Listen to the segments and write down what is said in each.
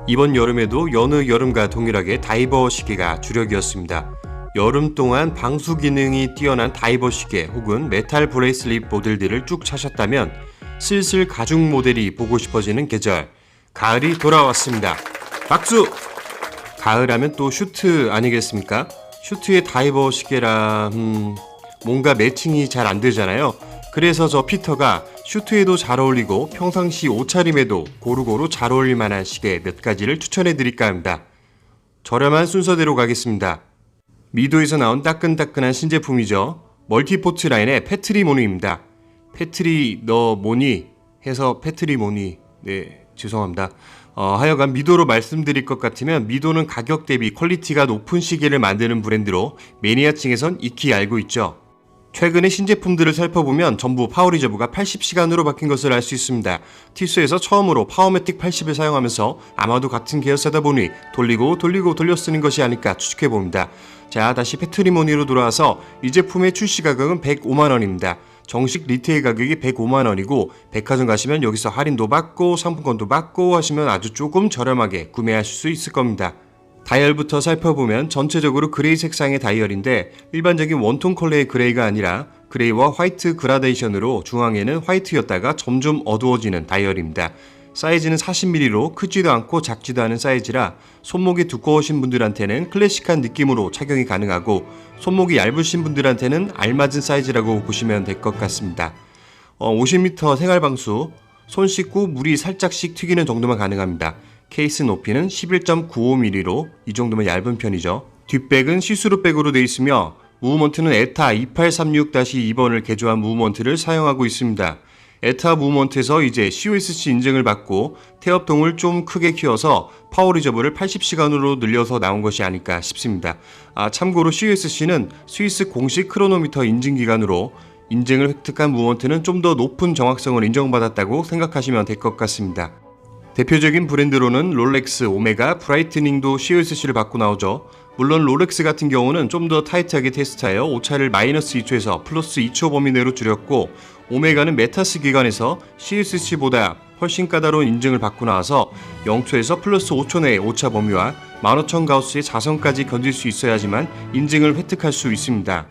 이번 여름에도 여느 여름과 동일하게 다이버 시계가 주력이었습니다. 여름 동안 방수 기능이 뛰어난 다이버 시계 혹은 메탈 브레이슬릿 모델들을 쭉 차셨다면 슬슬 가죽 모델이 보고 싶어지는 계절, 가을이 돌아왔습니다. 박수! 가을하면 또 슈트 아니겠습니까? 슈트에 다이버 시계라 뭔가 매칭이 잘 안 되잖아요. 그래서 저 피터가 슈트에도 잘 어울리고 평상시 옷차림에도 고루고루 잘 어울릴 만한 시계 몇 가지를 추천해 드릴까 합니다. 저렴한 순서대로 가겠습니다. 미도에서 나온 따끈따끈한 신제품이죠. 멀티포트 라인의 패트리모니입니다. 패트리 너 뭐니? 해서 패트리모니. 네, 죄송합니다. 하여간 미도로 말씀드릴 것 같으면 미도는 가격 대비 퀄리티가 높은 시계를 만드는 브랜드로 매니아층에선 익히 알고 있죠. 최근의 신제품들을 살펴보면 전부 파워 리저브가 80시간으로 바뀐 것을 알 수 있습니다. 티스에서 처음으로 파워매틱 80을 사용하면서 아마도 같은 계열사다 보니 돌리고 돌려 쓰는 것이 아닐까 추측해봅니다. 자, 다시 패트리모니로 돌아와서 이 제품의 출시 가격은 105만원입니다. 정식 리테일 가격이 105만원이고 백화점 가시면 여기서 할인도 받고 상품권도 받고 하시면 아주 조금 저렴하게 구매하실 수 있을 겁니다. 다이얼부터 살펴보면 전체적으로 그레이 색상의 다이얼인데 일반적인 원톤 컬러의 그레이가 아니라 그레이와 화이트 그라데이션으로 중앙에는 화이트였다가 점점 어두워지는 다이얼입니다. 사이즈는 40mm로 크지도 않고 작지도 않은 사이즈라 손목이 두꺼우신 분들한테는 클래식한 느낌으로 착용이 가능하고 손목이 얇으신 분들한테는 알맞은 사이즈라고 보시면 될 것 같습니다. 50m 생활방수, 손 씻고 물이 살짝씩 튀기는 정도만 가능합니다. 케이스 높이는 11.95mm로 이 정도면 얇은 편이죠. 뒷백은 시스루백으로 되어 있으며 무브먼트는 에타 2836-2번을 개조한 무브먼트를 사용하고 있습니다. 에타 무브먼트에서 이제 COSC 인증을 받고 태엽동을 좀 크게 키워서 파워 리저브를 80시간으로 늘려서 나온 것이 아닐까 싶습니다. 참고로 COSC는 스위스 공식 크로노미터 인증기관으로 인증을 획득한 무브먼트는 좀 더 높은 정확성을 인정받았다고 생각하시면 될 것 같습니다. 대표적인 브랜드로는 롤렉스, 오메가, 브라이트닝도 COSC를 받고 나오죠. 물론 롤렉스 같은 경우는 좀 더 타이트하게 테스트하여 오차를 마이너스 2초에서 플러스 2초 범위 내로 줄였고 오메가는 메타스 기관에서 COSC보다 훨씬 까다로운 인증을 받고 나와서 0초에서 플러스 5초 내의 오차 범위와 15,000가우스의 자성까지 견딜 수 있어야지만 인증을 획득할 수 있습니다.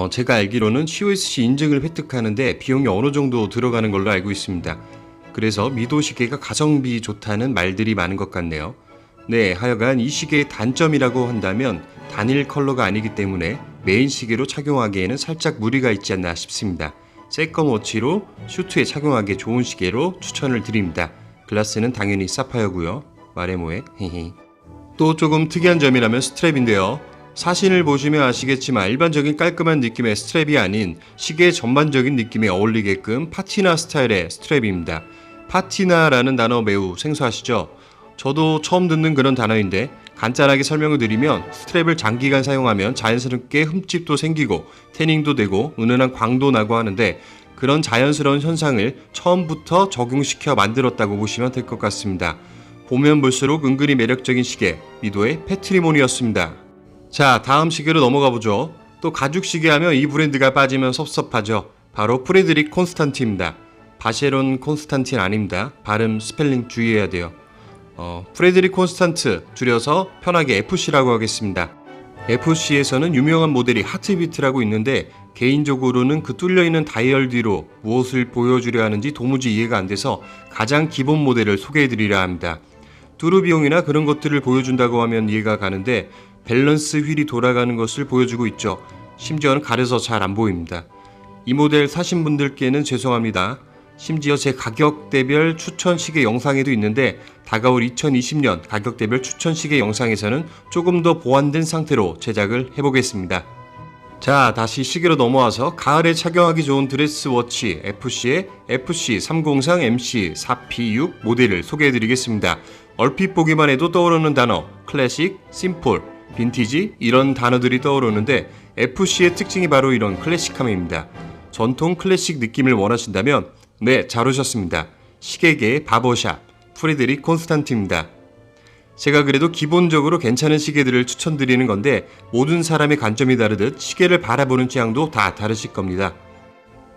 제가 알기로는 COSC 인증을 획득하는데 비용이 어느 정도 들어가는 걸로 알고 있습니다. 그래서 미도 시계가 가성비 좋다는 말들이 많은 것 같네요. 네, 하여간 이 시계의 단점이라고 한다면 단일 컬러가 아니기 때문에 메인 시계로 착용하기에는 살짝 무리가 있지 않나 싶습니다. 세컨워치로 슈트에 착용하기 좋은 시계로 추천을 드립니다. 글라스는 당연히 사파이어고요. 마레모에 또 조금 특이한 점이라면 스트랩인데요. 사진을 보시면 아시겠지만 일반적인 깔끔한 느낌의 스트랩이 아닌 시계 전반적인 느낌에 어울리게끔 파티나 스타일의 스트랩입니다. 파티나라는 단어 매우 생소하시죠? 저도 처음 듣는 그런 단어인데 간단하게 설명을 드리면 스트랩을 장기간 사용하면 자연스럽게 흠집도 생기고 태닝도 되고 은은한 광도 나고 하는데 그런 자연스러운 현상을 처음부터 적용시켜 만들었다고 보시면 될 것 같습니다. 보면 볼수록 은근히 매력적인 시계, 미도의 패트리모니였습니다. 자, 다음 시계로 넘어가 보죠. 또 가죽 시계 하면 이 브랜드가 빠지면 섭섭하죠. 바로 프레드릭 콘스탄티입니다. 바쉐론 콘스탄틴 아닙니다. 발음 스펠링 주의해야 돼요. 프레드릭 콘스탄트, 줄여서 편하게 FC라고 하겠습니다. FC에서는 유명한 모델이 하트비트라고 있는데 개인적으로는 그 뚫려있는 다이얼 뒤로 무엇을 보여주려 하는지 도무지 이해가 안 돼서 가장 기본 모델을 소개해드리려 합니다. 뚜르비용이나 그런 것들을 보여준다고 하면 이해가 가는데 밸런스 휠이 돌아가는 것을 보여주고 있죠. 심지어는 가려서 잘 안 보입니다. 이 모델 사신 분들께는 죄송합니다. 심지어 제 가격대별 추천 시계 영상에도 있는데 다가올 2020년 가격대별 추천 시계 영상에서는 조금 더 보완된 상태로 제작을 해보겠습니다. 자, 다시 시계로 넘어와서 가을에 착용하기 좋은 드레스워치 FC의 FC303MC4P6 모델을 소개해드리겠습니다. 얼핏 보기만 해도 떠오르는 단어 클래식, 심플, 빈티지 이런 단어들이 떠오르는데 FC의 특징이 바로 이런 클래식함입니다. 전통 클래식 느낌을 원하신다면 네, 잘 오셨습니다. 시계계의 바버샵 프레드릭 콘스탄티입니다. 제가 그래도 기본적으로 괜찮은 시계들을 추천드리는 건데 모든 사람의 관점이 다르듯 시계를 바라보는 취향도 다 다르실 겁니다.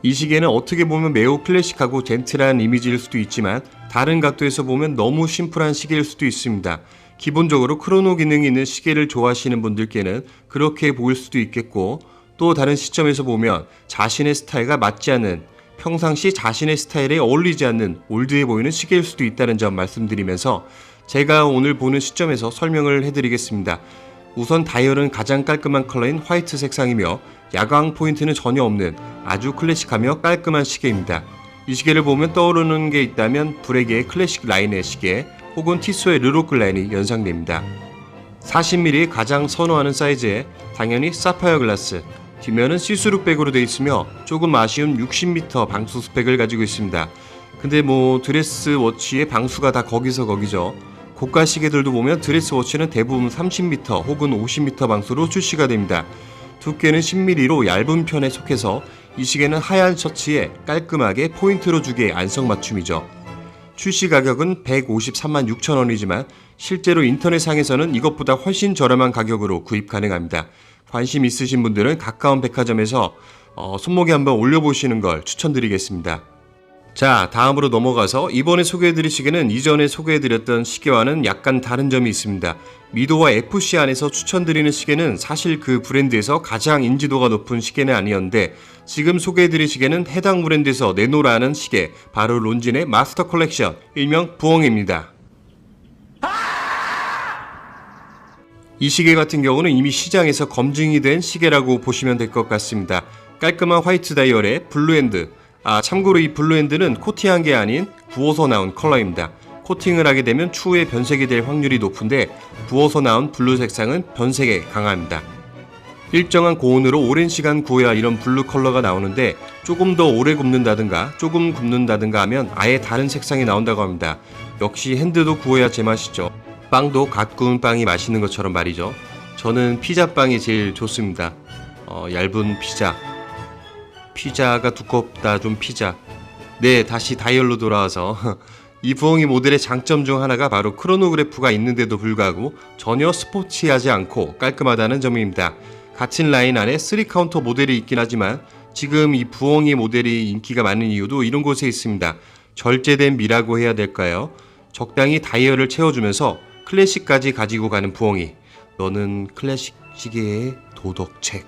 이 시계는 어떻게 보면 매우 클래식하고 젠틀한 이미지일 수도 있지만 다른 각도에서 보면 너무 심플한 시계일 수도 있습니다. 기본적으로 크로노 기능이 있는 시계를 좋아하시는 분들께는 그렇게 보일 수도 있겠고, 또 다른 시점에서 보면 자신의 스타일과 맞지 않는, 평상시 자신의 스타일에 어울리지 않는 올드해 보이는 시계일 수도 있다는 점 말씀드리면서 제가 오늘 보는 시점에서 설명을 해드리겠습니다. 우선 다이얼은 가장 깔끔한 컬러인 화이트 색상이며 야광 포인트는 전혀 없는 아주 클래식하며 깔끔한 시계입니다. 이 시계를 보면 떠오르는 게 있다면 브레게의 클래식 라인의 시계 혹은 티소의 르로크 라인이 연상됩니다. 40mm의 가장 선호하는 사이즈에 당연히 사파이어 글라스, 뒷면은 시스루백으로 되어 있으며 조금 아쉬운 60m 방수 스펙을 가지고 있습니다. 근데 드레스 워치의 방수가 다 거기서 거기죠. 고가 시계들도 보면 드레스 워치는 대부분 30m 혹은 50m 방수로 출시가 됩니다. 두께는 10mm로 얇은 편에 속해서 이 시계는 하얀 셔츠에 깔끔하게 포인트로 주기에 안성맞춤이죠. 출시 가격은 153만 6천 원이지만 실제로 인터넷상에서는 이것보다 훨씬 저렴한 가격으로 구입 가능합니다. 관심 있으신 분들은 가까운 백화점에서 손목에 한번 올려보시는 걸 추천드리겠습니다. 자, 다음으로 넘어가서 이번에 소개해드릴 시계는 이전에 소개해드렸던 시계와는 약간 다른 점이 있습니다. 미도와 FC 안에서 추천드리는 시계는 사실 그 브랜드에서 가장 인지도가 높은 시계는 아니었는데 지금 소개해드릴 시계는 해당 브랜드에서 내놓으라는 시계, 바로 론진의 마스터 컬렉션, 일명 부엉입니다. 이 시계 같은 경우는 이미 시장에서 검증이 된 시계라고 보시면 될 것 같습니다. 깔끔한 화이트 다이얼에 블루핸드, 참고로 이 블루핸드는 코팅한 게 아닌 부어서 나온 컬러입니다. 코팅을 하게 되면 추후에 변색이 될 확률이 높은데 부어서 나온 블루 색상은 변색에 강합니다. 일정한 고온으로 오랜 시간 구워야 이런 블루 컬러가 나오는데 조금 더 오래 굽는다든가 조금 굽는다든가 하면 아예 다른 색상이 나온다고 합니다. 역시 핸드도 구워야 제맛이죠. 빵도 갓 구운 빵이 맛있는 것처럼 말이죠. 저는 피자빵이 제일 좋습니다. 얇은 피자가 두껍다 좀 피자. 네, 다시 다이얼로 돌아와서 이 부엉이 모델의 장점 중 하나가 바로 크로노그래프가 있는데도 불구하고 전혀 스포티하지 않고 깔끔하다는 점입니다. 같은 라인 안에 3카운터 모델이 있긴 하지만 지금 이 부엉이 모델이 인기가 많은 이유도 이런 곳에 있습니다. 절제된 미라고 해야 될까요? 적당히 다이얼을 채워주면서 클래식까지 가지고 가는 부엉이. 너는 클래식 시계의 도덕책.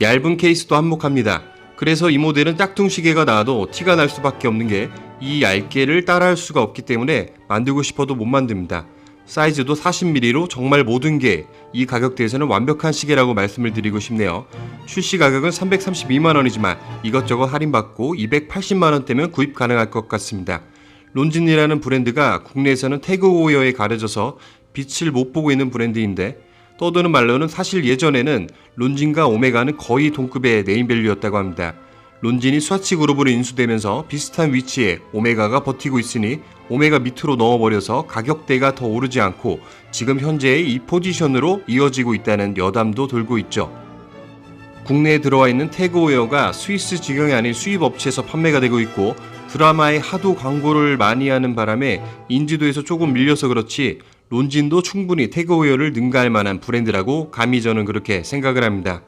얇은 케이스도 한몫합니다. 그래서 이 모델은 짝퉁 시계가 나와도 티가 날 수밖에 없는 게 이 얇게를 따라할 수가 없기 때문에 만들고 싶어도 못 만듭니다. 사이즈도 40mm로 정말 모든 게 이 가격대에서는 완벽한 시계라고 말씀을 드리고 싶네요. 출시 가격은 332만 원이지만 이것저것 할인받고 280만 원대면 구입 가능할 것 같습니다. 론진이라는 브랜드가 국내에서는 태그 오이어에 가려져서 빛을 못 보고 있는 브랜드인데 떠드는 말로는 사실 예전에는 론진과 오메가는 거의 동급의 네임밸류였다고 합니다. 론진이 스와치 그룹으로 인수되면서 비슷한 위치에 오메가가 버티고 있으니 오메가 밑으로 넣어버려서 가격대가 더 오르지 않고 지금 현재의 이 포지션으로 이어지고 있다는 여담도 돌고 있죠. 국내에 들어와 있는 태그웨어가 스위스 직영이 아닌 수입 업체에서 판매가 되고 있고 드라마에 하도 광고를 많이 하는 바람에 인지도에서 조금 밀려서 그렇지 론진도 충분히 태그웨어를 능가할 만한 브랜드라고 감히 저는 그렇게 생각을 합니다.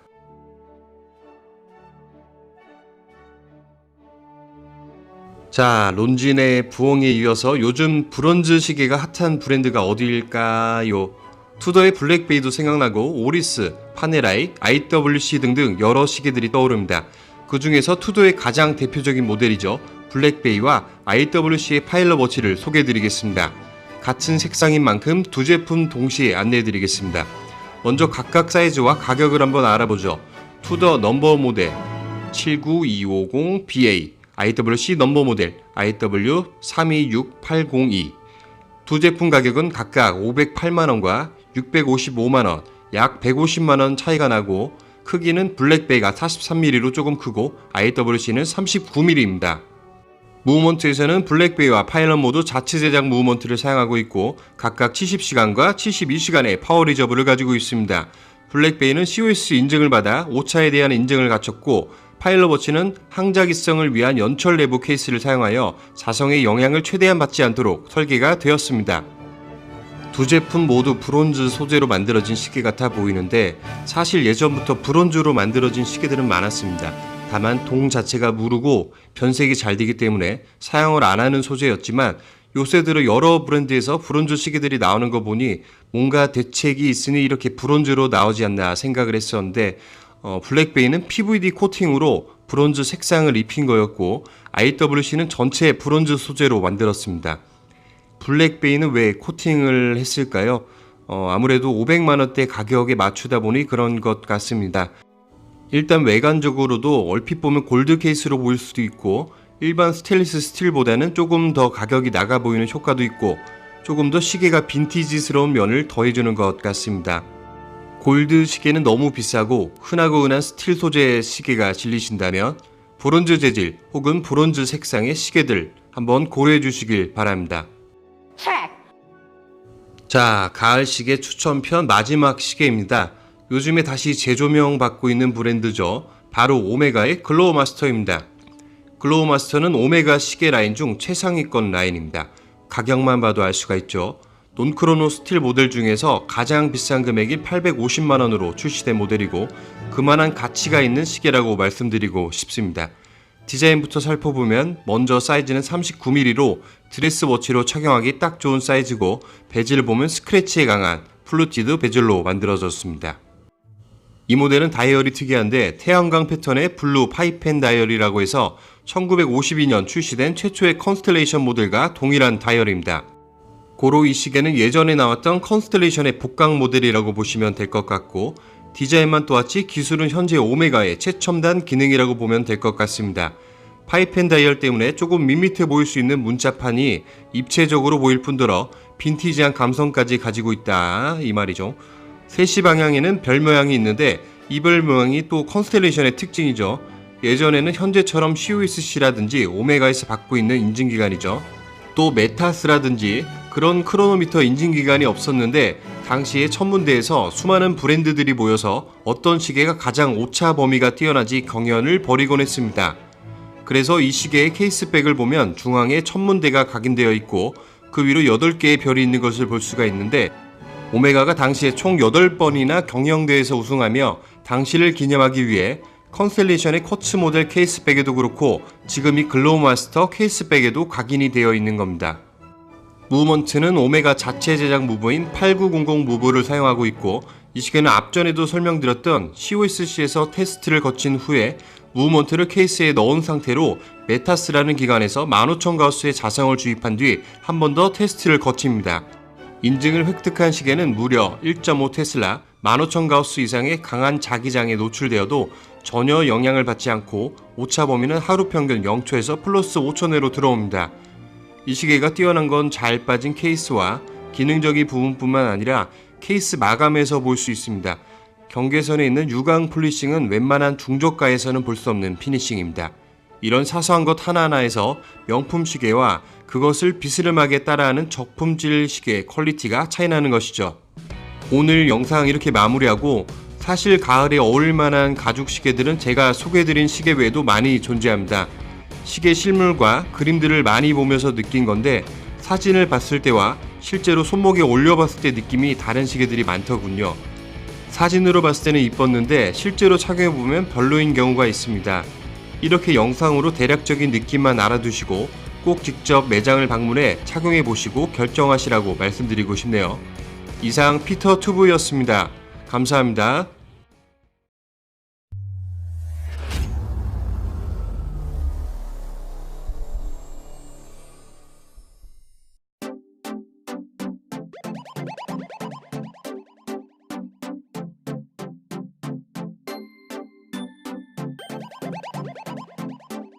자, 론진의 부엉이에 이어서 요즘 브론즈 시계가 핫한 브랜드가 어디일까요? 투더의 블랙베이도 생각나고 오리스, 파네라이, IWC 등등 여러 시계들이 떠오릅니다. 그 중에서 투더의 가장 대표적인 모델이죠. 블랙베이와 IWC의 파일럿 워치를 소개해드리겠습니다. 같은 색상인 만큼 두 제품 동시에 안내해드리겠습니다. 먼저 각각 사이즈와 가격을 한번 알아보죠. 투더 넘버 모델 79250BA, IWC 넘버 모델 IW326802. 두 제품 가격은 각각 508만원과 655만원, 약 150만원 차이가 나고 크기는 블랙베이가 43mm로 조금 크고 IWC는 39mm입니다. 무브먼트에서는 블랙베이와 파일럿 모두 자체 제작 무브먼트를 사용하고 있고 각각 70시간과 72시간의 파워 리저브를 가지고 있습니다. 블랙베이는 COS 인증을 받아 오차에 대한 인증을 갖췄고 파일럿 워치는 항자기성을 위한 연철 내부 케이스를 사용하여 자성의 영향을 최대한 받지 않도록 설계가 되었습니다. 두 제품 모두 브론즈 소재로 만들어진 시계 같아 보이는데 사실 예전부터 브론즈로 만들어진 시계들은 많았습니다. 다만 동 자체가 무르고 변색이 잘 되기 때문에 사용을 안 하는 소재였지만 요새 들어 여러 브랜드에서 브론즈 시계들이 나오는 거 보니 뭔가 대책이 있으니 이렇게 브론즈로 나오지 않나 생각을 했었는데 블랙베이는 PVD 코팅으로 브론즈 색상을 입힌 거였고 IWC는 전체 브론즈 소재로 만들었습니다. 블랙베이는 왜 코팅을 했을까요? 아무래도 500만원대 가격에 맞추다 보니 그런 것 같습니다. 일단 외관적으로도 얼핏 보면 골드 케이스로 보일 수도 있고 일반 스테인리스 스틸보다는 조금 더 가격이 나가 보이는 효과도 있고 조금 더 시계가 빈티지스러운 면을 더해주는 것 같습니다. 골드 시계는 너무 비싸고 흔하고 흔한 스틸 소재의 시계가 질리신다면 브론즈 재질 혹은 브론즈 색상의 시계들 한번 고려해 주시길 바랍니다. 자, 가을 시계 추천편 마지막 시계입니다. 요즘에 다시 재조명 받고 있는 브랜드죠. 바로 오메가의 글로우마스터입니다. 글로우마스터는 오메가 시계 라인 중 최상위권 라인입니다. 가격만 봐도 알 수가 있죠. 논크로노 스틸 모델 중에서 가장 비싼 금액인 850만원으로 출시된 모델이고 그만한 가치가 있는 시계라고 말씀드리고 싶습니다. 디자인부터 살펴보면 먼저 사이즈는 39mm로 드레스워치로 착용하기 딱 좋은 사이즈고 베젤을 보면 스크래치에 강한 플루티드 베젤로 만들어졌습니다. 이 모델은 다이얼이 특이한데 태양광 패턴의 블루 파이펜 다이얼이라고 해서 1952년 출시된 최초의 컨스텔레이션 모델과 동일한 다이얼입니다. 고로 이 시계는 예전에 나왔던 컨스텔레이션의 복강 모델이라고 보시면 될 것 같고 디자인만 또하치 기술은 현재 오메가의 최첨단 기능이라고 보면 될 것 같습니다. 파이펜 다이얼 때문에 조금 밋밋해 보일 수 있는 문자판이 입체적으로 보일 뿐더러 빈티지한 감성까지 가지고 있다 이 말이죠. 3시 방향에는 별 모양이 있는데 이 별 모양이 또 컨스텔레이션의 특징이죠. 예전에는 현재처럼 COSC라든지 오메가에서 받고 있는 인증기간이죠. 또 메타스라든지 그런 크로노미터 인증기간이 없었는데 당시에 천문대에서 수많은 브랜드들이 모여서 어떤 시계가 가장 오차 범위가 뛰어나지 경연을 벌이곤 했습니다. 그래서 이 시계의 케이스백을 보면 중앙에 천문대가 각인되어 있고 그 위로 8개의 별이 있는 것을 볼 수가 있는데 오메가가 당시에 총 8번이나 경영대회에서 우승하며 당시를 기념하기 위해 컨스텔레이션의 쿼츠 모델 케이스백에도 그렇고 지금 이 글로우마스터 케이스백에도 각인이 되어 있는 겁니다. 무브먼트는 오메가 자체 제작 무브인 8900 무브를 사용하고 있고 이 시계는 앞전에도 설명드렸던 COSC에서 테스트를 거친 후에 무브먼트를 케이스에 넣은 상태로 메타스라는 기관에서 15000가우스의 자성을 주입한 뒤 한 번 더 테스트를 거칩니다. 인증을 획득한 시계는 무려 1.5 테슬라 15000가우스 이상의 강한 자기장에 노출되어도 전혀 영향을 받지 않고 오차 범위는 하루 평균 0초에서 플러스 5초 내로 들어옵니다. 이 시계가 뛰어난 건 잘 빠진 케이스와 기능적인 부분뿐만 아니라 케이스 마감에서 볼 수 있습니다. 경계선에 있는 유광 폴리싱은 웬만한 중저가에서는 볼 수 없는 피니싱입니다. 이런 사소한 것 하나하나에서 명품 시계와 그것을 비스름하게 따라하는 저품질 시계의 퀄리티가 차이나는 것이죠. 오늘 영상 이렇게 마무리하고 사실 가을에 어울릴만한 가죽 시계들은 제가 소개해드린 시계 외에도 많이 존재합니다. 시계 실물과 그림들을 많이 보면서 느낀 건데 사진을 봤을 때와 실제로 손목에 올려봤을 때 느낌이 다른 시계들이 많더군요. 사진으로 봤을 때는 이뻤는데 실제로 착용해보면 별로인 경우가 있습니다. 이렇게 영상으로 대략적인 느낌만 알아두시고 꼭 직접 매장을 방문해 착용해보시고 결정하시라고 말씀드리고 싶네요. 이상 피터 투브였습니다. 감사합니다.